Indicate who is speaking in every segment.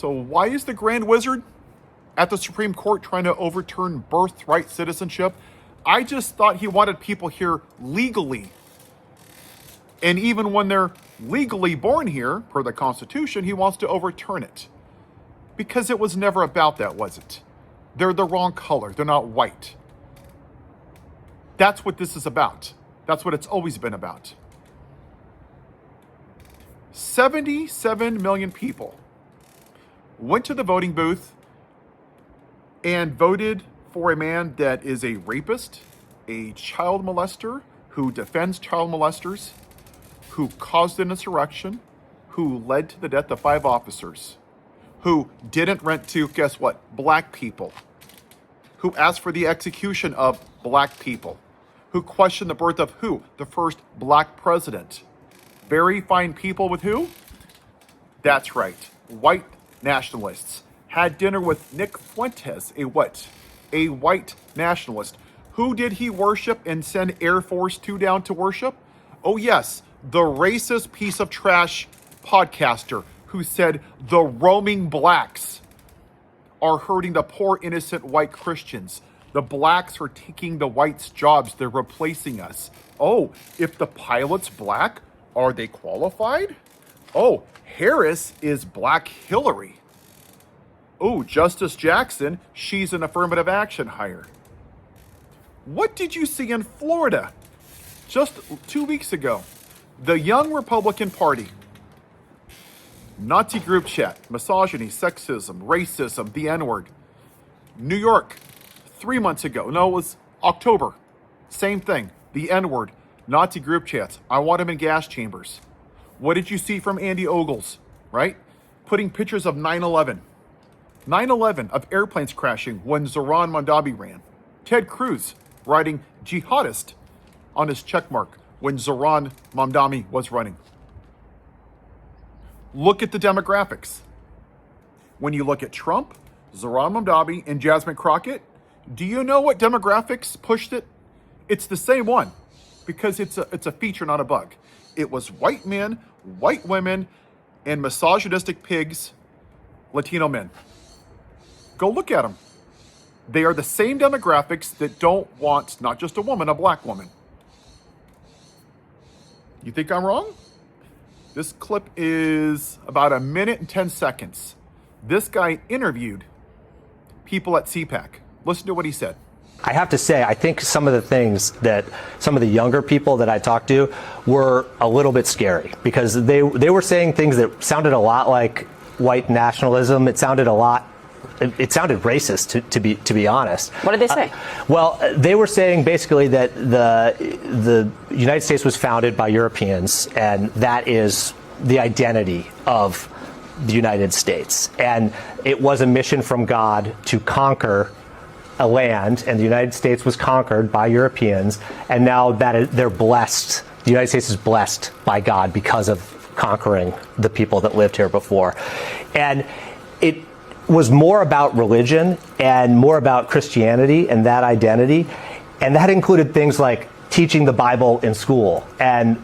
Speaker 1: So why is the Grand Wizard at the Supreme Court trying to overturn birthright citizenship? I just thought he wanted people here legally. And even when they're legally born here, per the Constitution, he wants to overturn it. Because it was never about that, was it? They're the wrong color. They're not white. That's what this is about. That's what it's always been about. 77 million people went to the voting booth and voted for a man that is a rapist, a child molester, who defends child molesters, who caused an insurrection, who led to the death of 5 officers, who didn't rent to, guess what, black people, who asked for the execution of black people, who questioned the birth of who? The first black president. Very fine people with who? That's right, white nationalists. Had dinner with Nick Fuentes, a what? A white nationalist. Who did he worship and send Air Force 2 down to worship? Oh yes, the racist piece of trash podcaster who said the roaming blacks are hurting the poor innocent white Christians. The blacks are taking the whites' jobs. They're replacing us. Oh, if the pilot's black, are they qualified? Oh, Harris is Black Hillary. Oh, Justice Jackson, she's an affirmative action hire. What did you see in Florida just 2 weeks ago? The young Republican Party. Nazi group chat, misogyny, sexism, racism, the N-word. New York, 3 months ago. No, it was October. Same thing, the N-word, Nazi group chats. I want him in gas chambers. What did you see from Andy Ogles, right? Putting pictures of 9/11. 9/11 of airplanes crashing when Zoran Mondavi ran. Ted Cruz writing jihadist on his checkmark when Zoran Mondavi was running. Look at the demographics. When you look at Trump, Zoran Mondavi, and Jasmine Crockett, do you know what demographics pushed it? It's the same one, because it's a feature, not a bug. It was white men, white women, and misogynistic pigs, Latino men. Go look at them. They are the same demographics that don't want not just a woman, a black woman. You think I'm wrong? This clip is about 1 minute and 10 seconds. This guy interviewed people at CPAC. Listen to what he said.
Speaker 2: I have to say, I think some of the things that some of the younger people that I talked to were a little bit scary, because they were saying things that sounded a lot like white nationalism. It sounded racist, to be honest.
Speaker 3: What did they say?
Speaker 2: Well, they were saying basically that the United States was founded by Europeans, and that is the identity of the United States. And it was a mission from God to conquer a land, and the United States was conquered by Europeans, and now that they're blessed. The United States is blessed by God because of conquering the people that lived here before. And it was more about religion and more about Christianity and that identity, and that included things like teaching the Bible in school and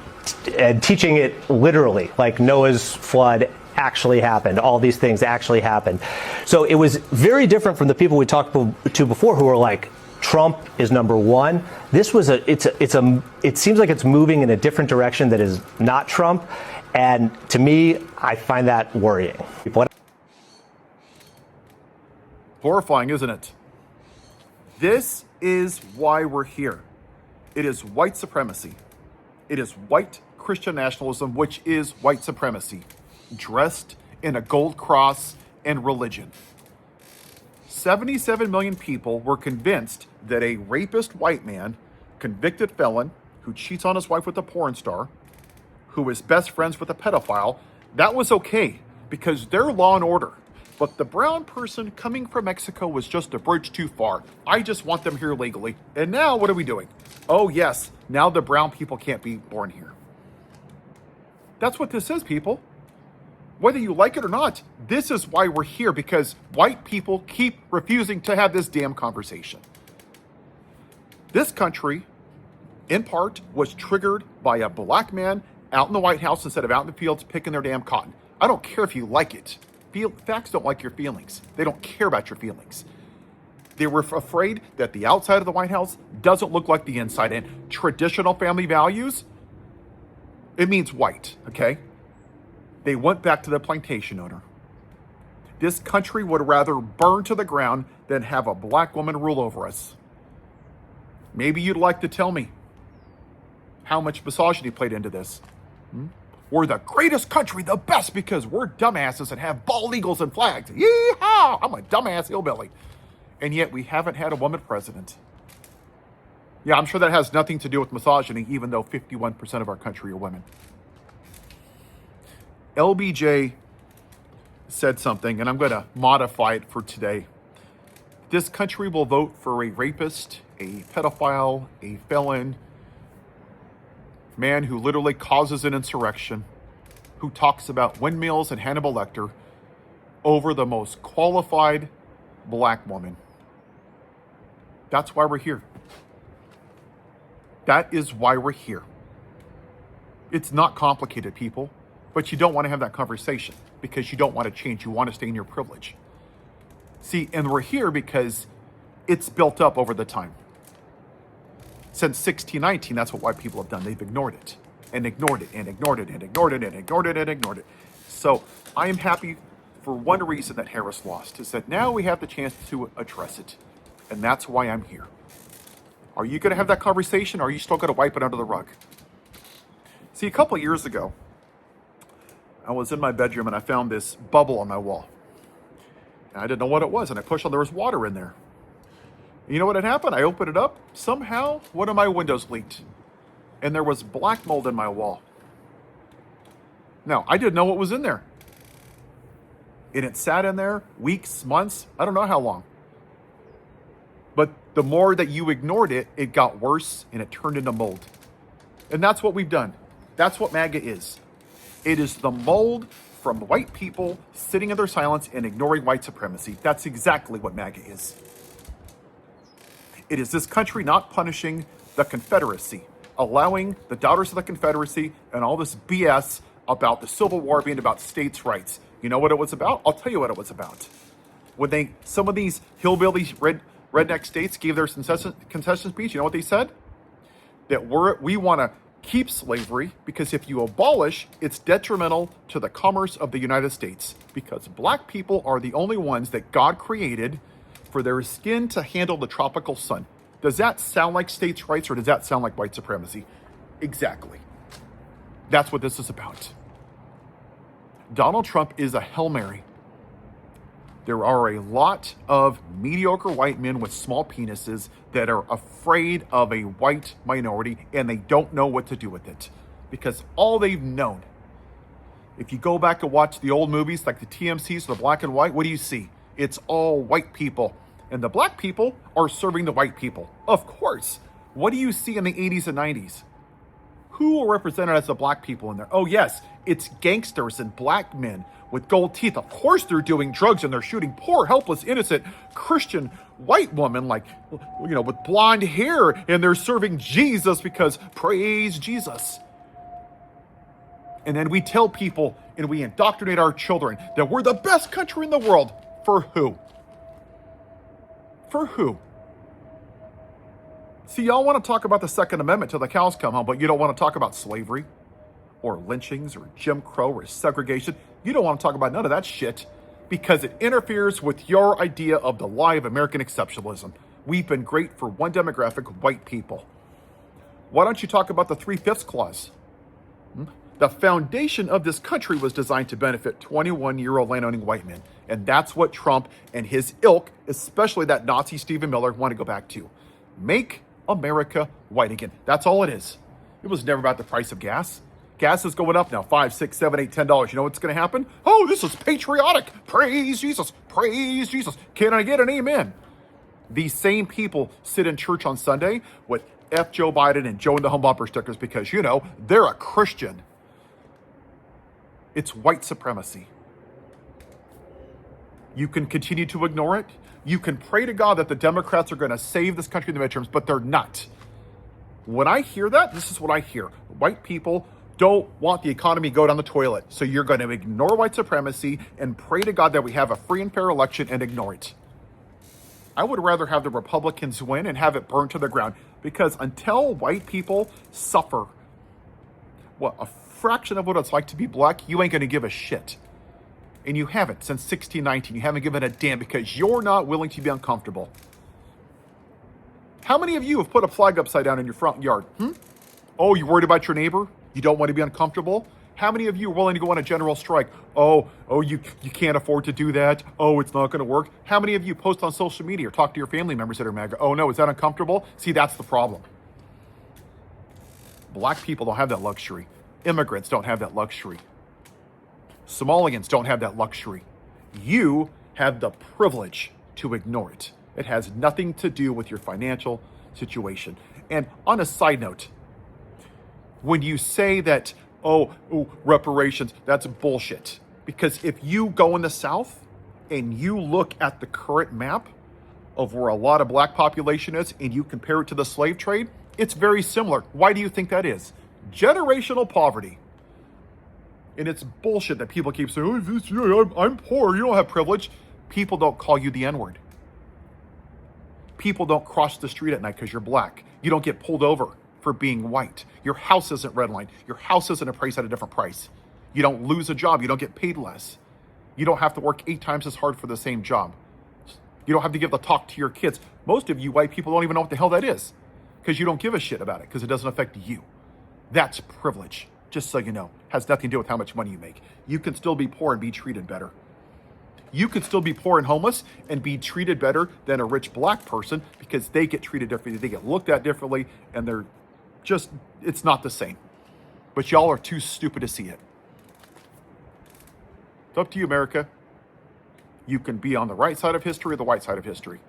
Speaker 2: teaching it literally, like Noah's flood actually happened. All these things actually happened. So it was very different from the people we talked to before who were like, Trump is number one. This was it seems like it's moving in a different direction that is not Trump. And to me, I find that worrying.
Speaker 1: Horrifying, isn't it? This is why we're here. It is white supremacy. It is white Christian nationalism, which is white supremacy, dressed in a gold cross and religion. 77 million people were convinced that a rapist white man, convicted felon, who cheats on his wife with a porn star, who is best friends with a pedophile, that was okay because they're law and order. But the brown person coming from Mexico was just a bridge too far. I just want them here legally. And now what are we doing? Oh yes, now the brown people can't be born here. That's what this is, people. Whether you like it or not, this is why we're here, because white people keep refusing to have this damn conversation. This country, in part, was triggered by a black man out in the White House instead of out in the fields picking their damn cotton. I don't care if you like it. facts don't like your feelings. They don't care about your feelings. They were afraid that the outside of the White House doesn't look like the inside. And traditional family values, it means white, okay? They went back to the plantation owner. This country would rather burn to the ground than have a black woman rule over us. Maybe you'd like to tell me how much misogyny played into this. We're the greatest country, the best, because we're dumbasses and have bald eagles and flags. Yeehaw! I'm a dumbass hillbilly. And yet we haven't had a woman president. Yeah, I'm sure that has nothing to do with misogyny, even though 51% of our country are women. LBJ said something, and I'm going to modify it for today. This country will vote for a rapist, a pedophile, a felon, man who literally causes an insurrection, who talks about windmills and Hannibal Lecter over the most qualified black woman. That's why we're here. That is why we're here. It's not complicated, people, but you don't want to have that conversation because you don't want to change. You want to stay in your privilege. See, and we're here because it's built up over the time. Since 1619, that's what white people have done. They've ignored it and ignored it and ignored it and ignored it and ignored it and ignored it. So I am happy for one reason that Harris lost, is that now we have the chance to address it. And that's why I'm here. Are you going to have that conversation, or are you still going to wipe it under the rug? See, a couple of years ago, I was in my bedroom and I found this bubble on my wall. And I didn't know what it was, and I pushed on, there was water in there. You know what had happened? I opened it up. Somehow, one of my windows leaked. And there was black mold in my wall. Now, I didn't know what was in there. And it sat in there weeks, months, I don't know how long. But the more that you ignored it, it got worse and it turned into mold. And that's what we've done. That's what MAGA is. It is the mold from white people sitting in their silence and ignoring white supremacy. That's exactly what MAGA is. It is this country not punishing the Confederacy, allowing the daughters of the Confederacy and all this BS about the Civil War being about states' rights. You know what it was about? I'll tell you what it was about. When some of these hillbilly redneck states gave their concession speech, you know what they said? That we want to keep slavery because if you abolish, it's detrimental to the commerce of the United States, because black people are the only ones that God created for their skin to handle the tropical sun. Does that sound like states' rights, or does that sound like white supremacy? Exactly. That's what this is about. Donald Trump is a Hail Mary. There are a lot of mediocre white men with small penises that are afraid of a white minority, and they don't know what to do with it because all they've known. If you go back and watch the old movies like the TMCs, the black and white, what do you see? It's all white people. And the black people are serving the white people. Of course. What do you see in the 80s and 90s? Who are represented as the black people in there? Oh, yes, it's gangsters and black men with gold teeth. Of course they're doing drugs and they're shooting poor, helpless, innocent Christian white women with blonde hair, and they're serving Jesus because praise Jesus. And then we tell people and we indoctrinate our children that we're the best country in the world. For who? For who? See, y'all want to talk about the Second Amendment till the cows come home, but you don't want to talk about slavery or lynchings or Jim Crow or segregation. You don't want to talk about none of that shit because it interferes with your idea of the lie of American exceptionalism. We've been great for one demographic, white people. Why don't you talk about the 3/5 clause? The foundation of this country was designed to benefit 21-year-old landowning white men. And that's what Trump and his ilk, especially that Nazi Stephen Miller, want to go back to. Make America white again. That's all it is. It was never about the price of gas. Gas is going up now, $5, $6, $7, $8, $10. You know what's going to happen? Oh, this is patriotic. Praise Jesus. Praise Jesus. Can I get an amen? These same people sit in church on Sunday with F Joe Biden and Joe in the home bumper stickers because, they're a Christian. It's white supremacy. You can continue to ignore it. You can pray to God that the Democrats are going to save this country in the midterms, but they're not. When I hear that, this is what I hear. White people don't want the economy to go down the toilet. So you're going to ignore white supremacy and pray to God that we have a free and fair election and ignore it. I would rather have the Republicans win and have it burned to the ground, because until white people suffer a fraction of what it's like to be black, you ain't going to give a shit. And you haven't since 1619. You haven't given a damn because you're not willing to be uncomfortable. How many of you have put a flag upside down in your front yard? Oh, you're worried about your neighbor? You don't want to be uncomfortable? How many of you are willing to go on a general strike? Oh, you can't afford to do that. Oh, it's not going to work. How many of you post on social media or talk to your family members that are MAGA? Oh no, is that uncomfortable? See, that's the problem. Black people don't have that luxury. Immigrants don't have that luxury. Somalians don't have that luxury. You have the privilege to ignore it. It has nothing to do with your financial situation. And on a side note, when you say that, reparations, that's bullshit. Because if you go in the South and you look at the current map of where a lot of black population is and you compare it to the slave trade, it's very similar. Why do you think that is? Generational poverty. And it's bullshit that people keep saying, I'm poor, you don't have privilege. People don't call you the N-word. People don't cross the street at night because you're black. You don't get pulled over for being white. Your house isn't redlined. Your house isn't appraised at a different price. You don't lose a job. You don't get paid less. You don't have to work 8 times as hard for the same job. You don't have to give the talk to your kids. Most of you white people don't even know what the hell that is because you don't give a shit about it because it doesn't affect you. That's privilege, just so you know. Has nothing to do with how much money you make. You can still be poor and be treated better. You could still be poor and homeless and be treated better than a rich black person because they get treated differently. They get looked at differently and they're just, it's not the same. But y'all are too stupid to see it. It's up to you, America. You can be on the right side of history or the white side of history.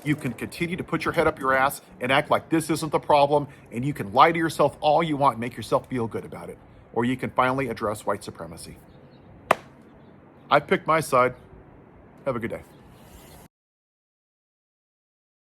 Speaker 1: You can continue to put your head up your ass and act like this isn't the problem, and you can lie to yourself all you want and make yourself feel good about it. Or you can finally address white supremacy. I picked my side. Have a good day.